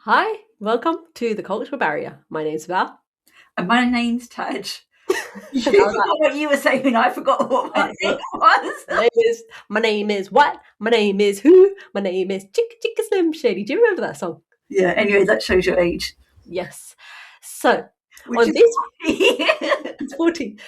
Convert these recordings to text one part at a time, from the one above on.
Hi, welcome to the Cultural Barrier. My name's Val. And my name's Taj. You And I was forgot what you were saying. I forgot what my name was. my name is what? My name is who? My name is Chicka Chicka Slim Shady. Do you remember that song? Yeah. Anyway, that shows your age. Yes. So Which on is this 40. it's 40.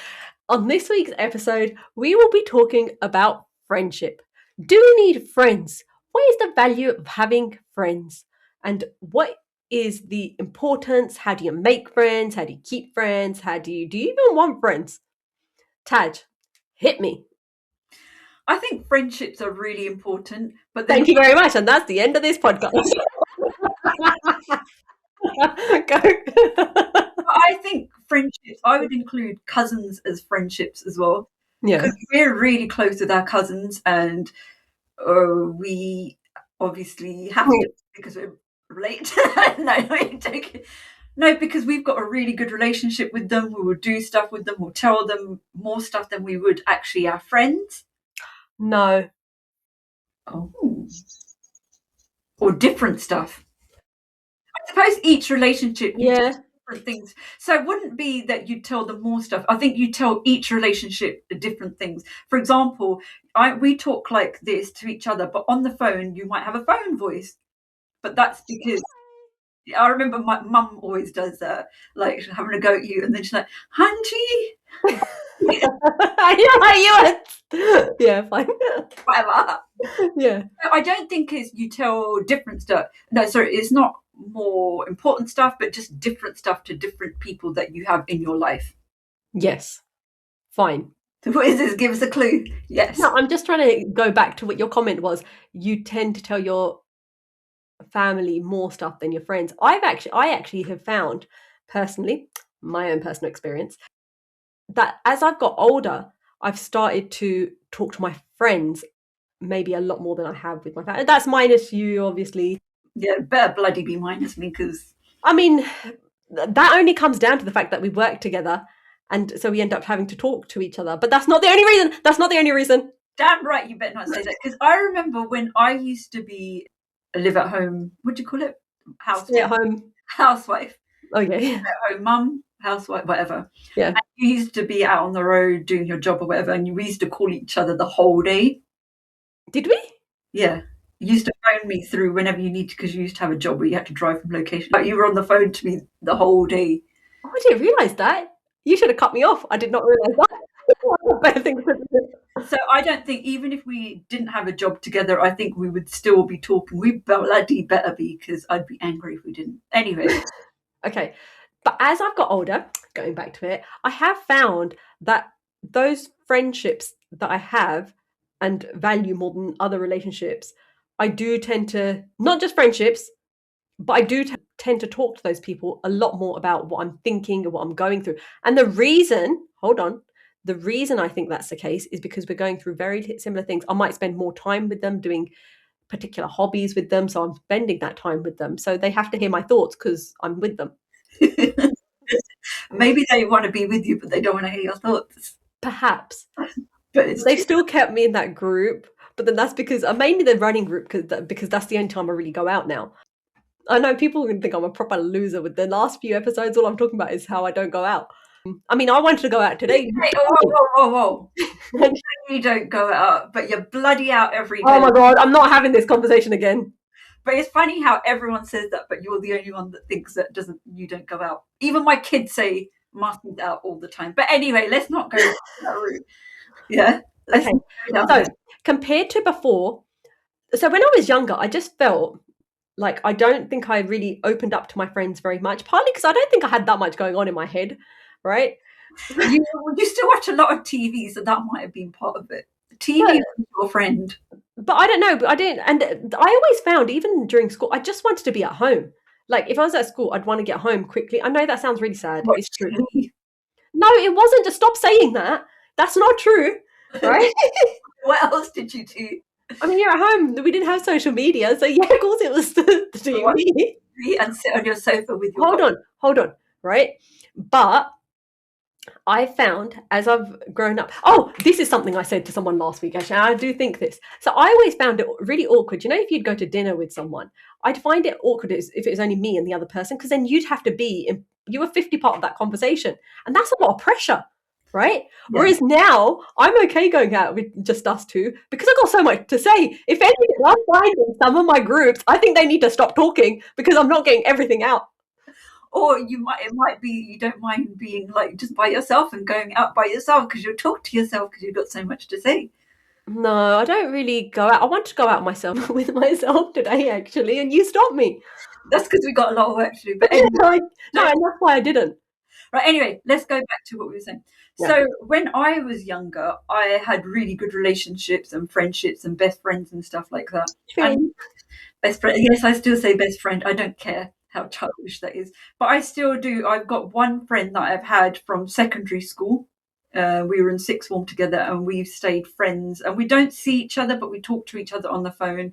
On this week's episode, we will be talking about friendship. Do we need friends? What is the value of having friends? And what is the importance? How do you make friends? How do you keep friends? Do you even want friends? Taj, hit me. I think friendships are really important, but then Thank you very much. And that's the end of this podcast. Go. I think friendships, I would include cousins as friendships as well. Yeah. Because we're really close with our cousins, and we obviously have to because we're related. No, I'm joking. No, because we've got a really good relationship with them. We will do stuff with them. We'll tell them more stuff than we would actually our friends. No. Oh. Or different stuff. I suppose each relationship you tell Yeah. different things. So it wouldn't be that you tell them more stuff. I think you tell each relationship different things. For example, we talk like this to each other, but on the phone you might have a phone voice. But that's because I remember my mum always does that, like having a go at you, and then she's like, "Hunty," I know you. Yeah, fine. whatever. Yeah. I don't think it's you tell different stuff. No, sorry, it's not more important stuff, but just different stuff to different people that you have in your life. Yes. Fine. So what is this? Give us a clue. Yes. No, I'm just trying to go back to what your comment was. You tend to tell your family more stuff than your friends. I actually have found personally, my own personal experience, that as I've got older, I've started to talk to my friends maybe a lot more than I have with my family. That's minus you, obviously. Yeah, better bloody be minus me because I mean, that only comes down to the fact that we work together, and so we end up having to talk to each other. But that's not the only reason. That's not the only reason. damn right you better not say that. Because I remember when I used to be a live at home, what do you call it? Stay Housewife. at home. Housewife. Okay. At home, mum, housewife, whatever. Yeah. And you used to be out on the road doing your job or whatever, and we used to call each other the whole day. Did we? Yeah. You used to phone me through whenever you need to because you used to have a job where you had to drive from location. Like you were on the phone to me the whole day. Oh, I didn't realise that. You should have cut me off. I did not realise that. Better thing to do. So I don't think even if we didn't have a job together, I think we would still be talking. We bloody better be because I'd be angry if we didn't. Anyway, Okay. But as I've got older, going back to it, I have found that those friendships that I have and value more than other relationships, I do tend to, not just friendships, but I do tend to talk to those people a lot more about what I'm thinking and what I'm going through. And the reason, hold on, the reason I think that's the case is because we're going through very similar things. I might spend more time with them doing particular hobbies with them. So I'm spending that time with them. So they have to hear my thoughts because I'm with them. maybe they want to be with you, but they don't want to hear your thoughts. Perhaps. But it's They've still kept me in that group. But then that's because mainly the running group because that's the only time I really go out now. I know people are going to think I'm a proper loser with the last few episodes. All I'm talking about is how I don't go out. I mean, I wanted to go out today. Hey, whoa. You don't go out, but you're bloody out every day. Oh my God, I'm not having this conversation again. But it's funny how everyone says that, but you're the only one that thinks that you don't go out. Even my kids say Martin's out all the time. But anyway, let's not go down that route. Yeah. Okay. So compared to before, so when I was younger, I just felt like I don't think I really opened up to my friends very much, partly because I don't think I had that much going on in my head, right? You used to watch a lot of TV, so that might have been part of it. TV was your friend. But I don't know, but I didn't, and I always found, even during school, I just wanted to be at home. Like if I was at school, I'd want to get home quickly. I know that sounds really sad. It's true. No, it wasn't. Just stop saying that. That's not true, right? What else did you do? I mean, you're at home. We didn't have social media, so yeah, of course it was the TV. And sit on your sofa with your Hold on, right? But I found as I've grown up. Oh, this is something I said to someone last week, actually. I do think this. So I always found it really awkward. You know, if you'd go to dinner with someone, I'd find it awkward if it was only me and the other person, because then you'd have to be in, you were 50 part of that conversation. And that's a lot of pressure, right? Yeah. Whereas now I'm okay going out with just us two because I've got so much to say. If anything, I'm finding some of my groups, I think they need to stop talking because I'm not getting everything out. Or it might be you don't mind being like just by yourself and going out by yourself because you'll talk to yourself because you've got so much to say. No, I don't really go out. I want to go out myself with myself today, actually, and you stopped me. That's because we got a lot of work to do. But anyway, No, and that's why I didn't. right. Anyway, let's go back to what we were saying. Yeah. So when I was younger, I had really good relationships and friendships and best friends and stuff like that. And True. best friend, yes, I still say best friend. I don't care how childish that is, but I still do. I've got one friend that I've had from secondary school. We were in sixth form together, and we've stayed friends. And we don't see each other, but we talk to each other on the phone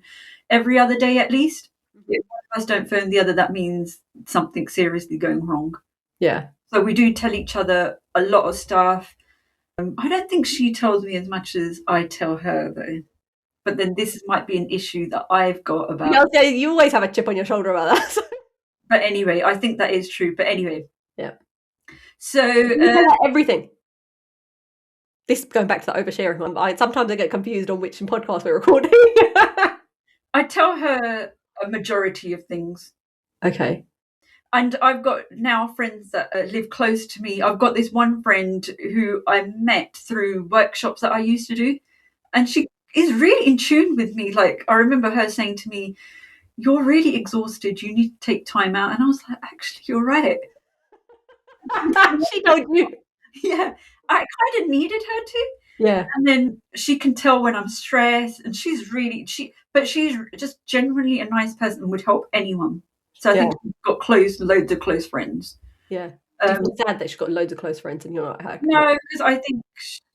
every other day at least. If one of us don't phone the other, that means something seriously going wrong. Yeah. So we do tell each other a lot of stuff. I don't think she tells me as much as I tell her, though. But then this might be an issue that I've got about. Yeah, you always have a chip on your shoulder about that. But anyway, I think that is true. But anyway, Yeah. so You tell her everything. This going back to the oversharing one. Sometimes I get confused on which podcast we're recording. I tell her a majority of things. Okay. And I've got now friends that live close to me. I've got this one friend who I met through workshops that I used to do. And she is really in tune with me. Like, I remember her saying to me, "You're really exhausted. You need to take time out." And I was like, actually, you're right. She told you. Yeah, I kind of needed her to. Yeah. And then she can tell when I'm stressed, and but she's just genuinely a nice person and would help anyone. So I Yeah. think she's got loads of close friends. Yeah. Do you feel sad that she's got loads of close friends and you're not her? No, because I think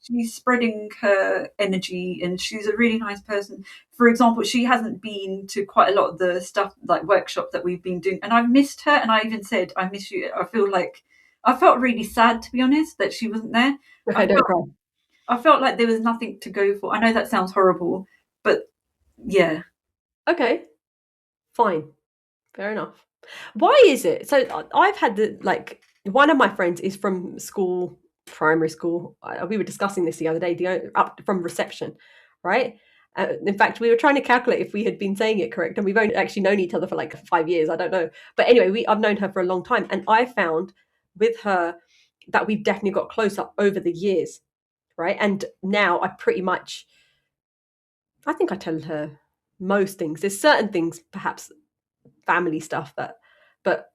she's spreading her energy, and she's a really nice person. For example, she hasn't been to quite a lot of the stuff like workshops that we've been doing, and I've missed her. And I even said, "I miss you." I felt really sad, to be honest, that she wasn't there. I Okay, don't felt cry. I felt like there was nothing to go for. I know that sounds horrible, but yeah. Okay. Fine. Fair enough. Why is it? So I've had one of my friends is from school, primary school. We were discussing this the other day, up from reception, right? In fact, we were trying to calculate if we had been saying it correct, and we've only actually known each other for like 5 years. I don't know, but anyway, I've known her for a long time, and I found with her that we've definitely got closer over the years, right? And now I think I tell her most things. There's certain things, perhaps family stuff but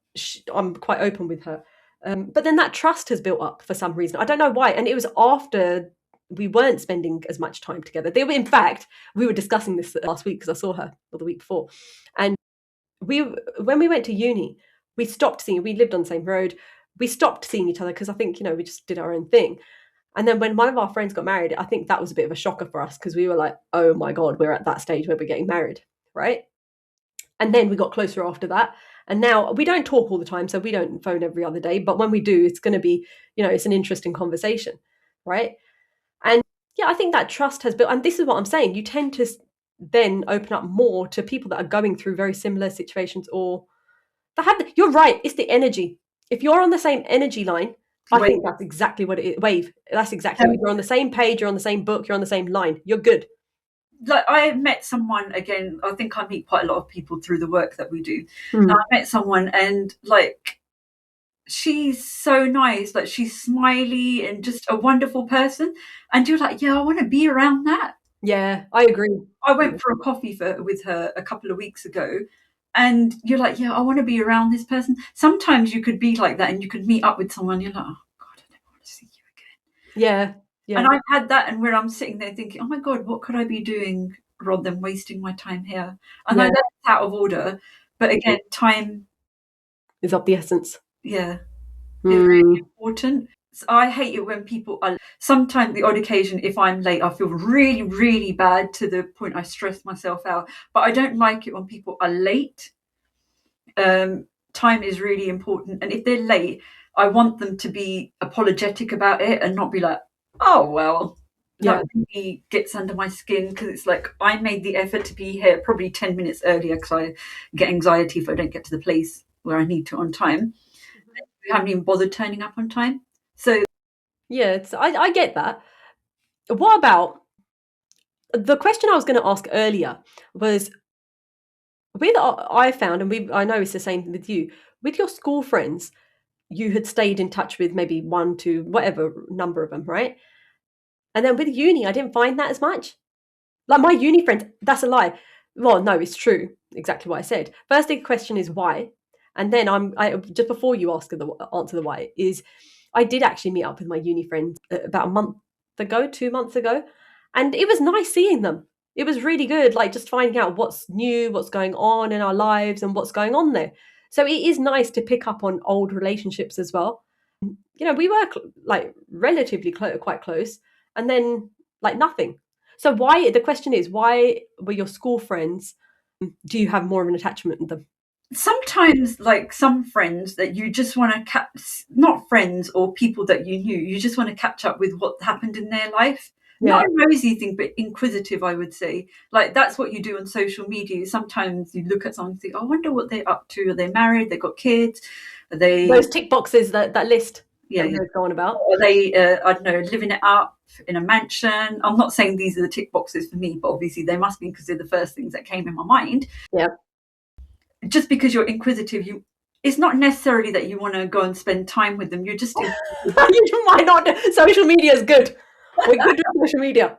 I'm quite open with her. But then that trust has built up for some reason. I don't know why. And it was after we weren't spending as much time together. In fact, we were discussing this last week because I saw her or the week before. And when we went to uni, we stopped seeing. We lived on the same road. We stopped seeing each other because I think we just did our own thing. And then when one of our friends got married, I think that was a bit of a shocker for us because we were like, oh my God, we're at that stage where we're getting married, right? And then we got closer after that. And now we don't talk all the time, so we don't phone every other day. But when we do, it's going to be, it's an interesting conversation, right? And yeah, I think that trust has built. And this is what I'm saying. You tend to then open up more to people that are going through very similar situations or that have. You're right. It's the energy. If you're on the same energy line, I Wait, think that's exactly what it is. Wave. That's exactly what you're on the same page. You're on the same book. You're on the same line. You're good. like I met someone again. I think I meet quite a lot of people through the work that we do. Hmm. And I met someone, and like she's so nice. Like she's smiley and just a wonderful person. And you're like, yeah, I want to be around that. Yeah, I agree. I went for a coffee with her a couple of weeks ago, and you're like, yeah, I want to be around this person. Sometimes you could be like that, and you could meet up with someone. You're like, oh God, I never want to see you again. Yeah, yeah, And I've had that, and where I'm sitting there thinking, oh my God, what could I be doing rather than wasting my time here? And I yeah. know that's out of order, but again, time, Is of the essence. yeah, is really Hmm. important. So I hate it when people are. Sometimes the odd occasion, if I'm late, I feel really, really bad to the point I stress myself out. But I don't like it when people are late. Time is really important, and if they're late, I want them to be apologetic about it and not be like, oh, well, Yeah. that really gets under my skin, because it's like I made the effort to be here probably 10 minutes earlier because I get anxiety if I don't get to the place where I need to on time. We haven't even bothered turning up on time. So Yeah, I get that. What about the question I was going to ask earlier was with I found, and I know it's the same with you, with your school friends, you had stayed in touch with maybe one, two, whatever number of them, right? And then with uni, I didn't find that as much. Like my uni friends, that's a lie. Well, no, it's true. Exactly what I said. First big question is why, and then I just before you ask the answer the why is, I did actually meet up with my uni friends about a month ago, 2 months ago, and it was nice seeing them. It was really good, like just finding out what's new, what's going on in our lives, and what's going on there. So it is nice to pick up on old relationships as well. You know, we were like relatively quite close, and then like nothing. So why the question is, why were your school friends? Do you have more of an attachment with them? sometimes, like some friends that you just want to catch, not friends or people that you knew, you just want to catch up with what happened in their life. Yeah, Not a nosy thing, but inquisitive, I would say. Like that's what you do on social media. Sometimes you look at someone and think, I wonder what they're up to. Are they married? They got kids? Are they, those tick boxes, that list yeah, that we yeah. were going about. Are they, I don't know, living it up in a mansion? I'm not saying these are the tick boxes for me, but obviously they must be because they're the first things that came in my mind. Yeah, Just because you're inquisitive, it's not necessarily that you want to go and spend time with them. You're just you might not. Social media is good. We're good with social media.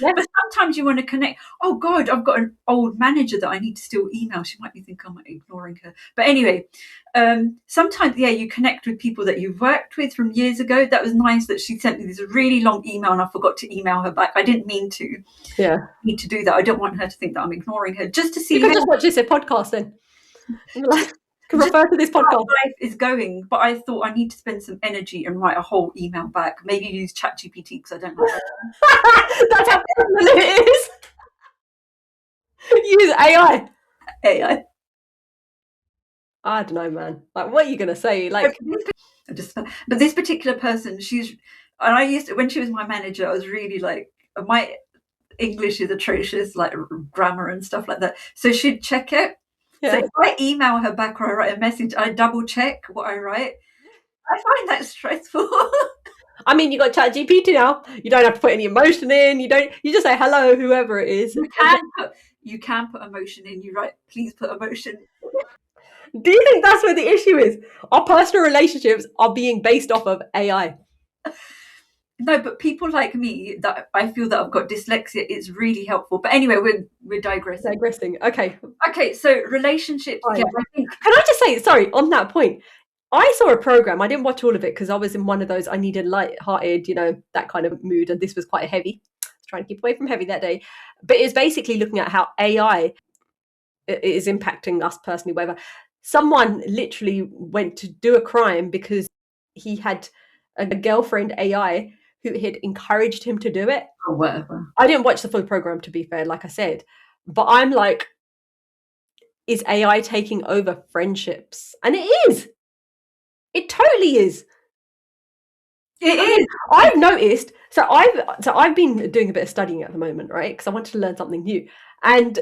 Yeah, but sometimes you want to connect. Oh God, I've got an old manager that I need to still email. She might be thinking I'm ignoring her. But anyway, sometimes yeah, you connect with people that you've worked with from years ago. That was nice that she sent me this really long email and I forgot to email her back. I didn't mean to. yeah. Need to do that. I don't want her to think that I'm ignoring her. Just to You see could how just watch this podcast then. just Like, can just refer to this how podcast. life is going. But I thought I need to spend some energy and write a whole email back. Maybe use ChatGPT because I don't like That's how personal it is. Use AI. AI. I don't know, man. Like, what are you gonna say? But Like, this particular person, and I used to, when she was my manager, I was really like, my English is atrocious, like grammar and stuff like that. So she'd check it. So yeah. if I email her back or I write a message, I double check what I write. I find that stressful. I mean, you got ChatGPT now. You don't have to put any emotion in. You don't. You just say hello, whoever it is. You can put emotion in. You write, please put emotion. Do you think that's where the issue is? Our personal relationships are being based off of AI. No, but people like me that I feel that I've got dyslexia, it's really helpful. But anyway, we're digressing. Digressing. Okay. Okay, so relationships. Fine. Yeah, I think Can I just say, sorry, on that point, I saw a program. I didn't watch all of it because I was in one of those I needed light-hearted, that kind of mood, and this was quite heavy. I was trying to keep away from heavy that day, but it's basically looking at how AI is impacting us personally. Whatever. Someone literally went to do a crime because he had a girlfriend AI who had encouraged him to do it. or whatever. I didn't watch the full program, to be fair, like I said, but I'm like, is AI taking over friendships? And it is. It totally is. It I mean, is. I've noticed. So I've been doing a bit of studying at the moment, right? Because I wanted to learn something new. And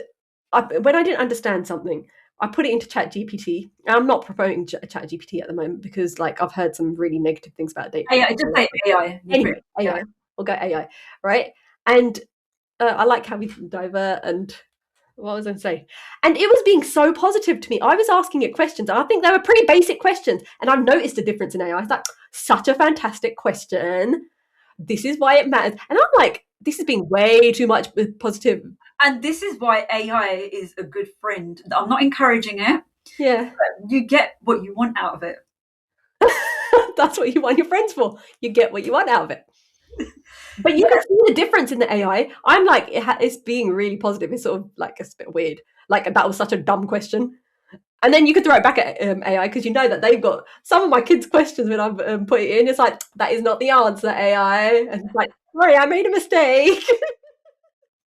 when I didn't understand something, I put it into Chat GPT. I'm not promoting Chat GPT at the moment because, like, I've heard some really negative things about data. AI, just say AI. Anyway, Yeah. AI. We'll go AI, right? And I like how we divert and what was I going to say? And it was being so positive to me. I was asking it questions, and I think they were pretty basic questions. And I've noticed a difference in AI. I was like, such a fantastic question. This is why it matters. And I'm like, this is being way too much positive. And this is why AI is a good friend. I'm not encouraging it. Yeah. But you get what you want out of it. That's what you want your friends for. You get what you want out of it. But you can see the difference in the AI. I'm like, it's being really positive. It's sort of like it's a bit weird. Like that was such a dumb question. And then you could throw it back at AI because you know that they've got some of my kids' questions when I've put it in. It's like, that is not the answer, AI. And it's like, sorry, I made a mistake.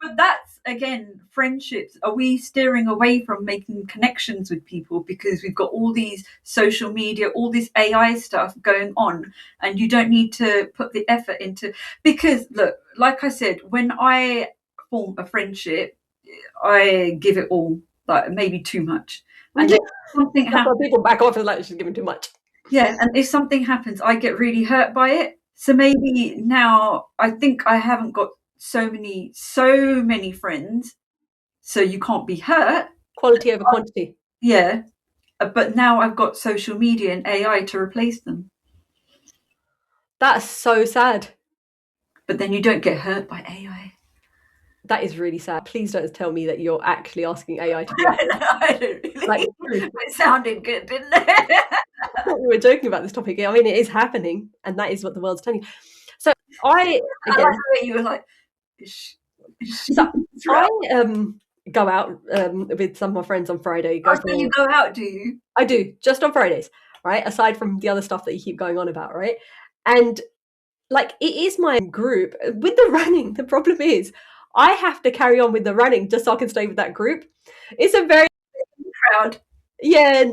But that's again friendships. Are we steering away from making connections with people because we've got all these social media, all this AI stuff going on, and you don't need to put the effort into? Because look, like I said, when I form a friendship, I give it all, like maybe too much, and Yeah, then something that's why happens. people back off and like she's giving too much. Yeah, and if something happens, I get really hurt by it. So maybe now I think I haven't got so many friends, so you can't be hurt. Quality over quantity. Yeah, but now I've got social media and AI to replace them. That's so sad. But then you don't get hurt by AI. That is really sad. Please don't tell me that you're actually asking AI to be I don't like. really. It sounded good, didn't it? I thought we were joking about this topic. I mean, it is happening, and that is what the world's telling you. So I I like again, the way you were like, is she so I throughout? go out with some of my friends on Friday. Oh, Go so you for go out, do you? I do just on Fridays, right? Aside from the other stuff that you keep going on about, right? And like it is my group with the running. The problem is I have to carry on with the running just so I can stay with that group. It's a very Proud. yeah,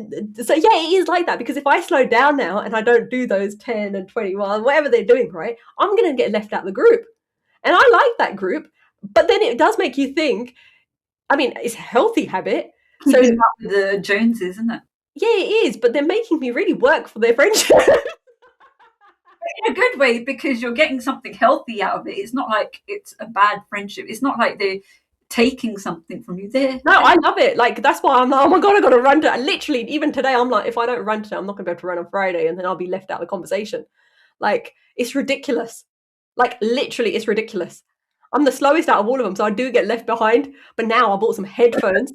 so yeah, it is like that because if I slow down now and I don't do those 10 and 21, whatever they're doing, right, I'm going to get left out of the group. And I like that group, but then it does make you think, I mean, it's a healthy habit. So Keeping up with the Joneses, isn't it? yeah, it is, but they're making me really work for their friendship. In a good way because you're getting something healthy out of it. It's not like it's a bad friendship. It's not like they're taking something from you. No, I love it. Like that's why I'm like, oh my god, I got to run to. Literally, even today, I'm like, if I don't run today, I'm not going to be able to run on Friday, and then I'll be left out of the conversation. Like it's ridiculous. Like literally, it's ridiculous. I'm the slowest out of all of them, so I do get left behind. But now I bought some headphones,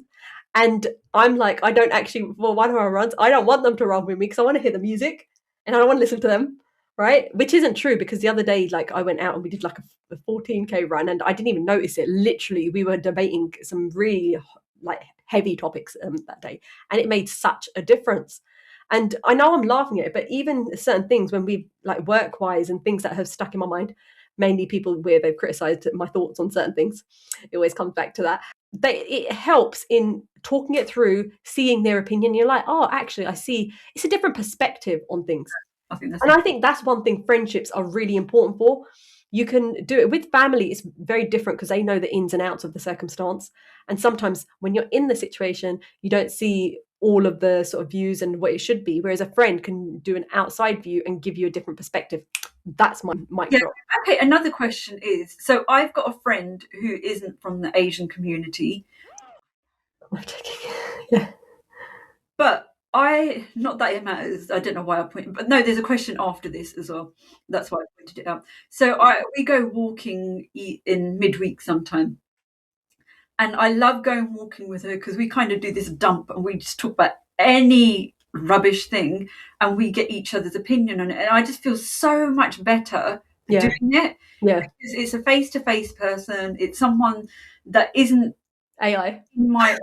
and I'm like, I don't actually. Well, why do I run? I don't want them to run with me because I want to hear the music, and I don't want to listen to them. Right, which isn't true because the other day, like I went out and we did like a 14K run, and I didn't even notice it. Literally, we were debating some really like heavy topics that day, and it made such a difference. And I know I'm laughing at it, but even certain things when we like work wise and things that have stuck in my mind, mainly people where they've criticized my thoughts on certain things, it always comes back to that. It helps in talking it through, seeing their opinion. You're like, oh, actually, I see. It's a different perspective on things. I think that's And I think that's one thing friendships are really important for. You can do it with family, it's very different because they know the ins and outs of the circumstance. And sometimes when you're in the situation, you don't see all of the sort of views and what it should be. Whereas a friend can do an outside view and give you a different perspective. That's my mic yeah. drop. Okay. Another question is: so I've got a friend who isn't from the Asian community, I'm joking. Yeah. but I not that it matters. I don't know why I pointed, but no, there's a question after this as well. That's why I pointed it out. So we go walking in midweek sometime, and I love going walking with her because we kind of do this dump and we just talk about any rubbish thing and we get each other's opinion on it. And I just feel so much better Yeah. doing it Yeah. because it's a face to face person. It's someone that isn't AI. in my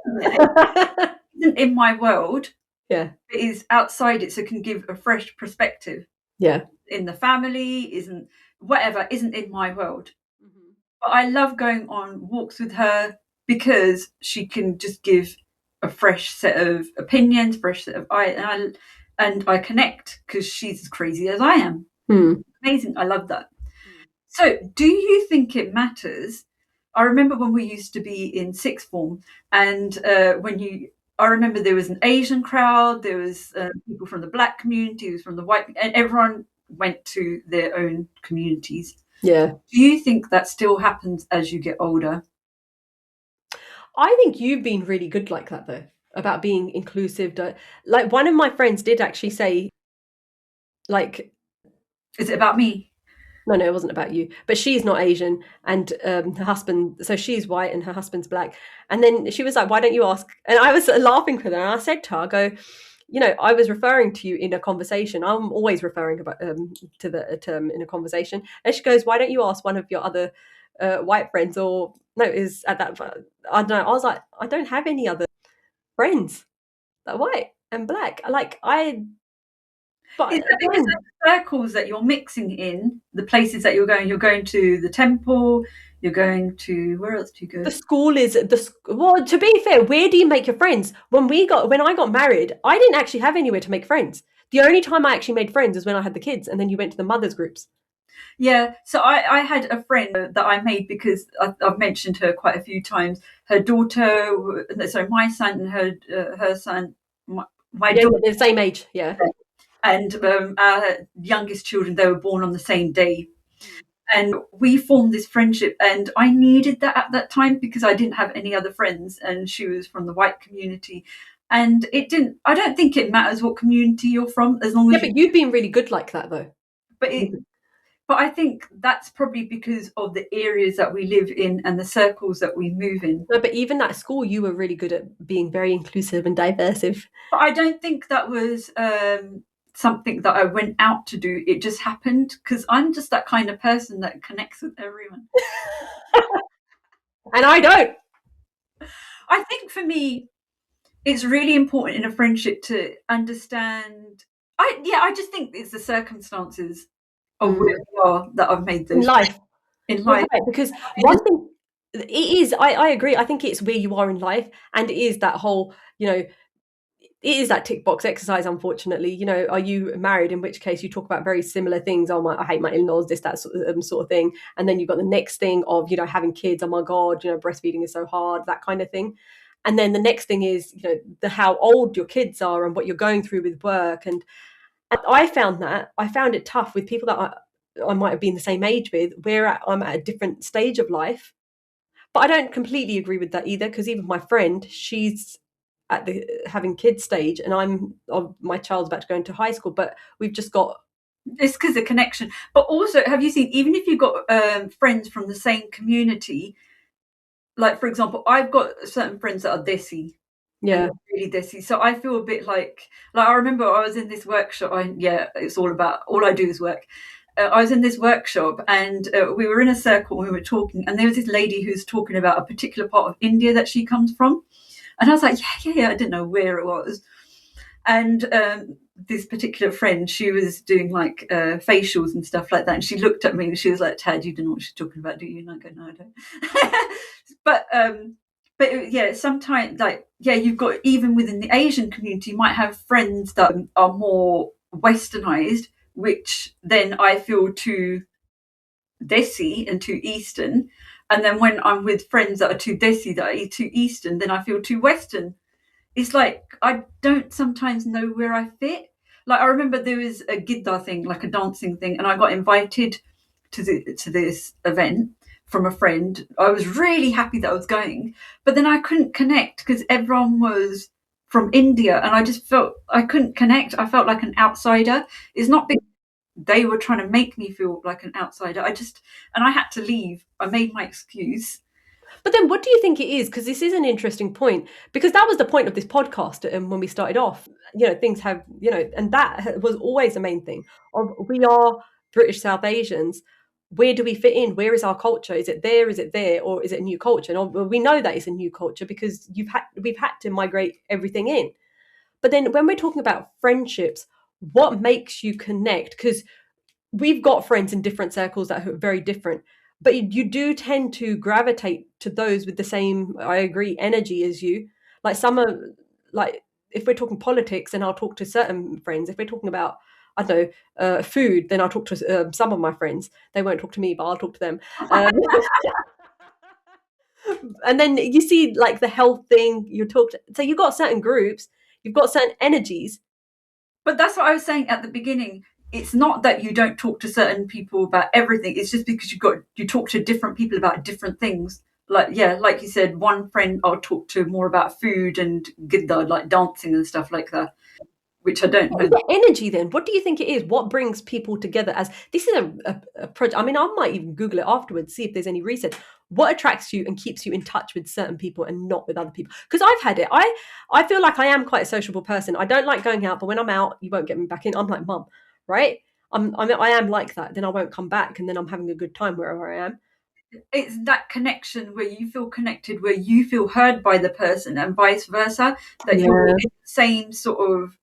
isn't in my world. Yeah. It is outside it, so can give a fresh perspective. Yeah. In the family, isn't whatever, isn't in my world. Mhm. But I love going on walks with her because she can just give a fresh set of opinions, fresh set of and I connect because she's as crazy as I am. Hmm. Amazing. I love that. So, do you think it matters? I remember when we used to be in sixth form, and I remember there was an Asian crowd, there was people from the black community, there was from the white, and everyone went to their own communities. Yeah. Do you think that still happens as you get older? I think you've been really good like that though, about being inclusive. Like one of my friends did actually say, like, Is it about me? no, it wasn't about you, but she's not Asian, and her husband, so she's white and her husband's black. And then she was like, "Why don't you ask?" And I was laughing with her, and I said to her, "I go, you know, I was referring to you in a conversation. I'm always referring about to the term in a conversation." And she goes, "Why don't you ask one of your other white friends?" Or no, is at that I don't know. I was like, I don't have any other friends that are white and black. Like I But Is that because again, of the circles that you're mixing in, the places that you're going? You're going to the temple, you're going to, where else do you the go? school is well, to be fair, where do you make your friends? When I got married, I didn't actually have anywhere to make friends. The only time I actually made friends is when I had the kids, and then you went to the mothers groups. Yeah, so I had a friend that I made because I've mentioned her quite a few times. Her daughter, sorry, my son and her son, my Yeah, daughter, they're the same age. Yeah. and our youngest children, they were born on the same day. And we formed this friendship, and I needed that at that time because I didn't have any other friends, and she was from the white community. And it didn't, I don't think it matters what community you're from as long Yeah, as you, but you've been really good like that, though. but it, but I think that's probably because of the areas that we live in and the circles that we move in. No, but even at school, you were really good at being very inclusive and diversive. But I don't think that was something that I went out to do. It just happened because I'm just that kind of person that connects with everyone. And I don't. I think for me, it's really important in a friendship to understand. I just think it's the circumstances of where Mm. we are that I've made In those life, in you're life. right. Because It just, one thing, it is, I agree. I think it's where you are in life. And it is that whole, it is that tick box exercise, unfortunately. Are you married? In which case you talk about very similar things. Oh my, I hate my in-laws, this, that sort of thing. And then you've got the next thing of, having kids. Oh my God, breastfeeding is so hard, that kind of thing. And then the next thing is, the how old your kids are and what you're going through with work. And I found it tough with people that I might have been the same age with, where I'm at a different stage of life. But I don't completely agree with that either, because even my friend, she's at the having kids stage, and my child's about to go into high school, but we've just got. it's because of connection. But also, have you seen, even if you've got friends from the same community, like for example, I've got certain friends that are desi and Yeah. really desi. So I feel a bit like I remember I was in this workshop. It's all I do is work. I was in this workshop and we were in a circle and we were talking, and there was this lady who's talking about a particular part of India that she comes from. And I was like, yeah. I didn't know where it was. And this particular friend, she was doing like facials and stuff like that. And she looked at me and she was like, Tad, you don't know what she's talking about, do you? And I go, no, I don't. but sometimes you've got, even within the Asian community, you might have friends that are more westernized, which then I feel too desi and too Eastern. And then when I'm with friends that are too desi, that are too Eastern, then I feel too Western. It's like I don't sometimes know where I fit. Like I remember there was a Gidda thing, like a dancing thing, and I got invited to this event from a friend. I was really happy that I was going, but then I couldn't connect because everyone was from India, and I just felt I couldn't connect. I felt like an outsider. It's not because they were trying to make me feel like an outsider. And I had to leave. I made my excuse. But then what do you think it is? Because this is an interesting point, because that was the point of this podcast, when we started off. Things have, and that was always the main thing of, we are British South Asians. Where do we fit in? Where is our culture? Is it there? Is it there? Or is it a new culture? And we know that it's a new culture because we've had to migrate everything in. But then when we're talking about friendships, what makes you connect? Because we've got friends in different circles that are very different, but you do tend to gravitate to those with the same, I agree, energy as you. Like some are, like, if we're talking politics, then I'll talk to certain friends. If we're talking about, I don't know, food, then I'll talk to some of my friends. They won't talk to me, but I'll talk to them. um, and then you see, like, the health thing, so you've got certain groups, you've got certain energies. But that's what I was saying at the beginning. It's not that you don't talk to certain people about everything. It's just because you talk to different people about different things. Like you said, one friend I'll talk to more about food and gidda, like dancing and stuff like that, which I don't What is know. the energy then? What do you think it is? What brings people together? As this is a project. I mean, I might even Google it afterwards, see if there's any research. What attracts you and keeps you in touch with certain people and not with other people? Because I've had it. I feel like I am quite a sociable person. I don't like going out, but when I'm out, you won't get me back in. I'm like mum, right? I am like that. Then I won't come back, and then I'm having a good time wherever I am. It's that connection where you feel connected, where you feel heard by the person, and vice versa. That you're Yeah. in the same sort of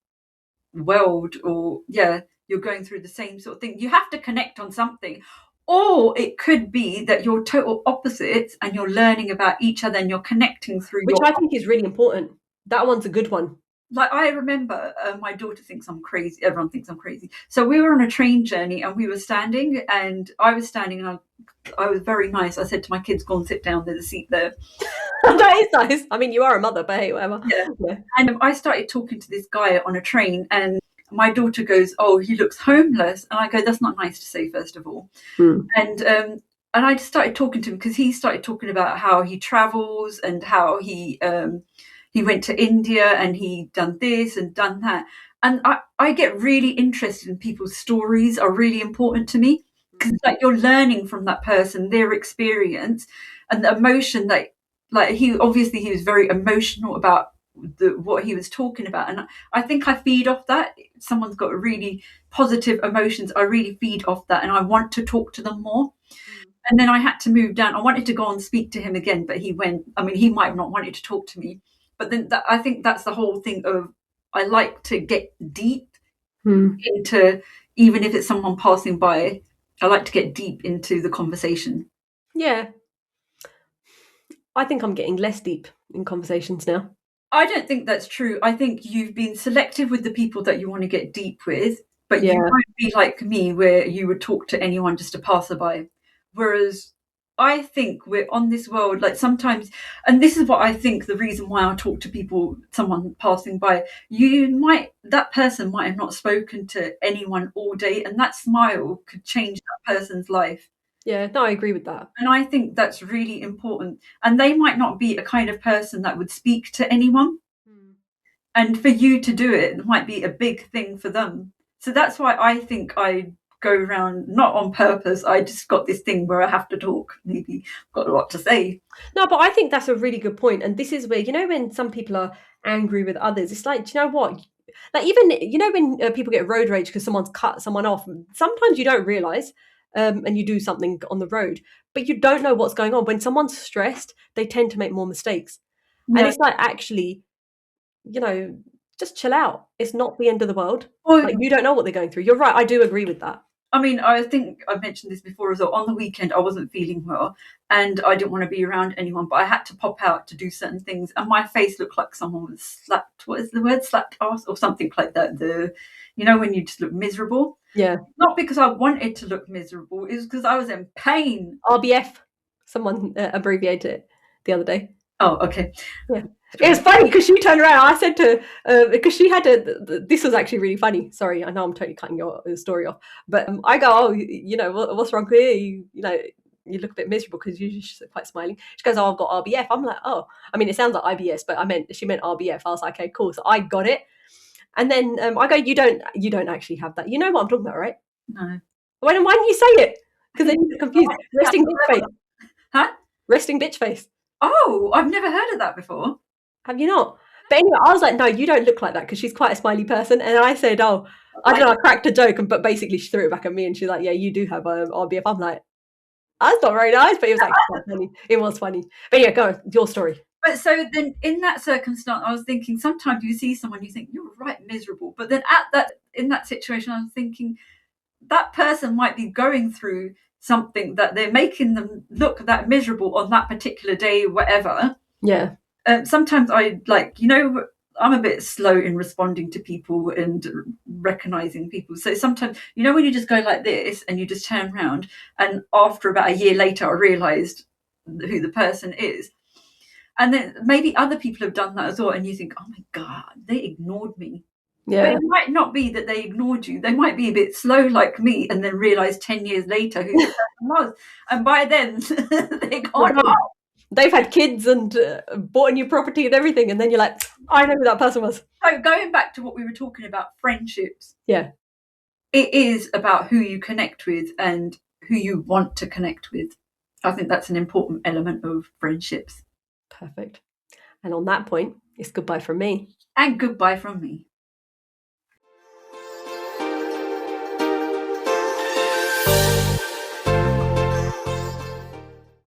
world, or you're going through the same sort of thing. You have to connect on something. Or it could be that you're total opposites and you're learning about each other and you're connecting through Which I think is really important. That one's a good one. like I remember my daughter thinks I'm crazy. Everyone thinks I'm crazy. So we were on a train journey and we were standing, and I was standing, and I was very nice. I said to my kids, "Go and sit down. There's a seat there." That is nice. I mean, you are a mother, but hey, whatever. Yeah. And I started talking to this guy on a train, and my daughter goes, "Oh, he looks homeless," and I go, "That's not nice to say, first of all." And I just started talking to him because he started talking about how he travels and how he went to India and he done this and done that. And I get really interested in people's stories are really important to me, because like you're learning from that person, their experience and the emotion that, like, he was very emotional about what he was talking about. And I think I feed off that. If someone's got really positive emotions, I really feed off that and I want to talk to them more. And then I had to move down. I wanted to go and speak to him again, but he went. I mean, he might have not wanted to talk to me, but then I think that's the whole thing of, I like to get deep into, even if it's someone passing by, I like to get deep into the conversation. Yeah. I think I'm getting less deep in conversations now. I don't think that's true. I think you've been selective with the people that you want to get deep with, but you won't be like me where you would talk to anyone, just a passerby. Whereas I think we're on this world, like sometimes, and this is what I think the reason why I talk to people, someone passing by, that person might have not spoken to anyone all day, and that smile could change that person's life. Yeah, no, I agree with that. And I think that's really important. And they might not be a kind of person that would speak to anyone. And for you to do it might be a big thing for them. So that's why I think I go around, not on purpose. I just got this thing where I have to talk. Maybe I've got a lot to say. No, but I think that's a really good point. And this is where, when some people are angry with others, it's like, do you know what? Like, even, when people get road rage because someone's cut someone off, sometimes you don't realise and you do something on the road, but you don't know what's going on. When someone's stressed, they tend to make more mistakes. Yeah. And it's like, actually, just chill out. It's not the end of the world. Like, you don't know what they're going through. You're right. I do agree with that. I mean, I think I mentioned this before as well. On the weekend, I wasn't feeling well and I didn't want to be around anyone, but I had to pop out to do certain things. And my face looked like someone was slapped. What is the word? Slapped ass or something like that. When you just look miserable. Yeah. Not because I wanted to look miserable. It was because I was in pain. RBF. Someone abbreviated it the other day. Oh, okay. Yeah. It was funny because she turned around. I said to because she had this was actually really funny. Sorry, I know I'm totally cutting your story off, but I go, what's wrong with you? You look a bit miserable because you're quite smiling. She goes, oh, I've got RBF. I'm like, oh, I mean, it sounds like IBS, but she meant RBF. I was like, okay, cool. So I got it, and then I go, you don't actually have that. You know what I'm talking about, right? No. Why didn't you say it? Because then you get confused. Resting bitch face. Huh? Resting bitch face. Oh, I've never heard of that before. Have you not? But anyway, I was like, no, you don't look like that, because she's quite a smiley person. And I said, oh, I don't know, I cracked a joke, but basically she threw it back at me and she's like, yeah, you do have RBF. I'm like, that's not very nice, but it was actually quite funny. It was funny. But yeah, go on, your story. But so then in that circumstance, I was thinking, sometimes you see someone, you think, you're right miserable. But then in that situation, I was thinking, that person might be going through something that they're making them look that miserable on that particular day, whatever. Yeah. Sometimes I'm a bit slow in responding to people and recognizing people. So sometimes, when you just go like this and you just turn around, and after about a year later, I realized who the person is. And then maybe other people have done that as well. And you think, oh my God, they ignored me. Yeah. But it might not be that they ignored you. They might be a bit slow like me and then realize 10 years later who the person was. And by then, they gone off. They've had kids and bought a new property and everything, and then you're like, I know who that person was. So going back to what we were talking about, friendships. Yeah. It is about who you connect with and who you want to connect with. I think that's an important element of friendships. Perfect. And on that point, it's goodbye from me. And goodbye from me.